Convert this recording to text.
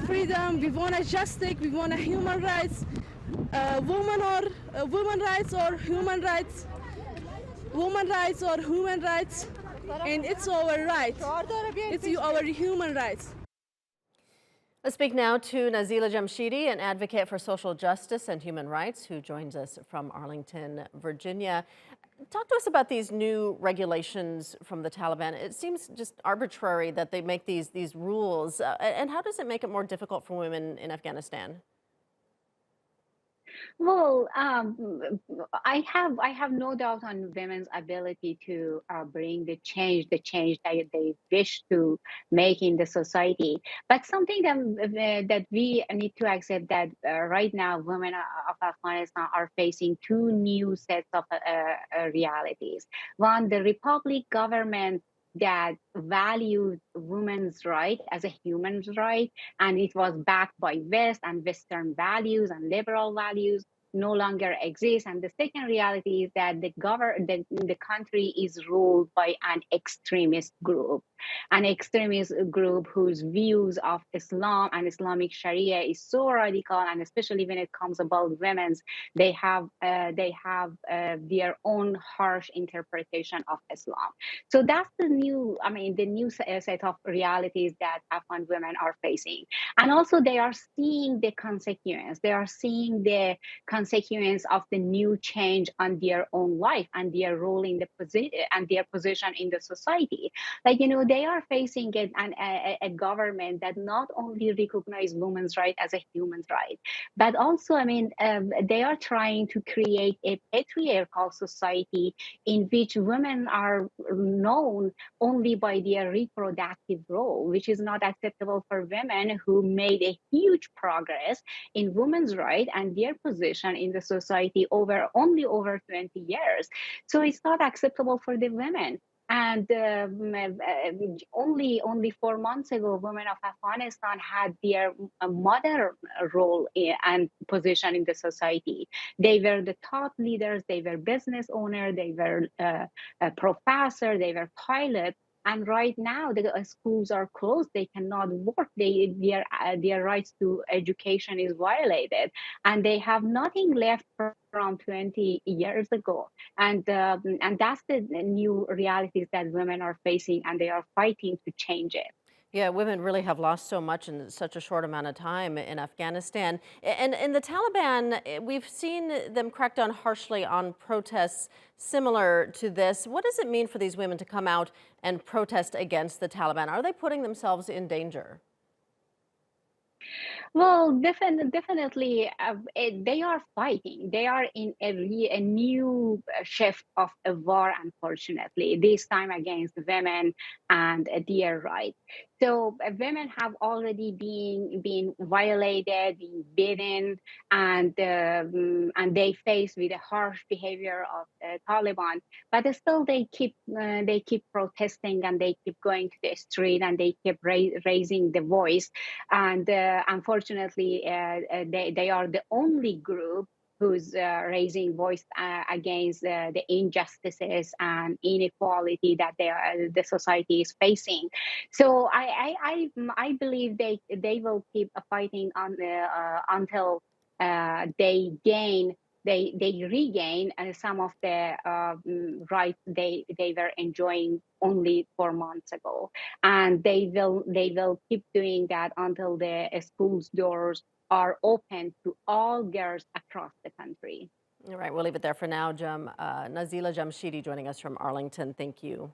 freedom, we want a justice, we want a human rights, women rights or human rights, women rights or human rights, and it's our right. It's our human rights. Let's speak now to Nazila Jamshidi, an advocate for social justice and human rights, who joins us from Arlington, Virginia. Talk to us about these new regulations from the Taliban. It seems just arbitrary that they make these rules. And how does it make it more difficult for women in Afghanistan? Well, I have no doubt on women's ability to bring the change that they wish to make in the society. But something that we need to accept that right now, women of Afghanistan are facing two new sets of realities. One, the Republic government that values women's right as a human right, and it was backed by West and Western values and liberal values, no longer exists. And the second reality is that the country is ruled by an extremist group whose views of Islam and Islamic Sharia is so radical, and especially when it comes about women's, they have their own harsh interpretation of Islam. So that's the new set of realities that Afghan women are facing. And also they are seeing the consequence. They are seeing the consequence of the new change on their own life and their role in the position and their position in the society. Like, they are facing a government that not only recognize women's right as a human right, but also, they are trying to create a patriarchal society in which women are known only by their reproductive role, which is not acceptable for women who made a huge progress in women's rights and their position in the society over 20 years. So it's not acceptable for the women. And only 4 months ago, women of Afghanistan had their mother role and position in the society. They were the thought leaders. They were business owners. They were a professor. They were pilots. And right now, the schools are closed. They cannot work. Their rights to education is violated, and they have nothing left from 20 years ago. And that's the new realities that women are facing, and they are fighting to change it. Yeah, women really have lost so much in such a short amount of time in Afghanistan. And the Taliban, we've seen them crack down harshly on protests similar to this. What does it mean for these women to come out and protest against the Taliban? Are they putting themselves in danger? Well, definitely, they are fighting. They are in a new shift of a war, unfortunately, this time against women and their rights. So women have already been violated, been beaten, and they face with the harsh behavior of Taliban. But still, they keep protesting, and they keep going to the street, and they keep raising the voice. And unfortunately, they are the only group who's raising voice against the injustices and inequality that the society is facing. So I believe they will keep fighting on until they regain some of the rights they were enjoying only 4 months ago, and they will keep doing that until the schools doors are open to all girls across the country. All right, we'll leave it there for now, Nazila Jamshidi joining us from Arlington. Thank you.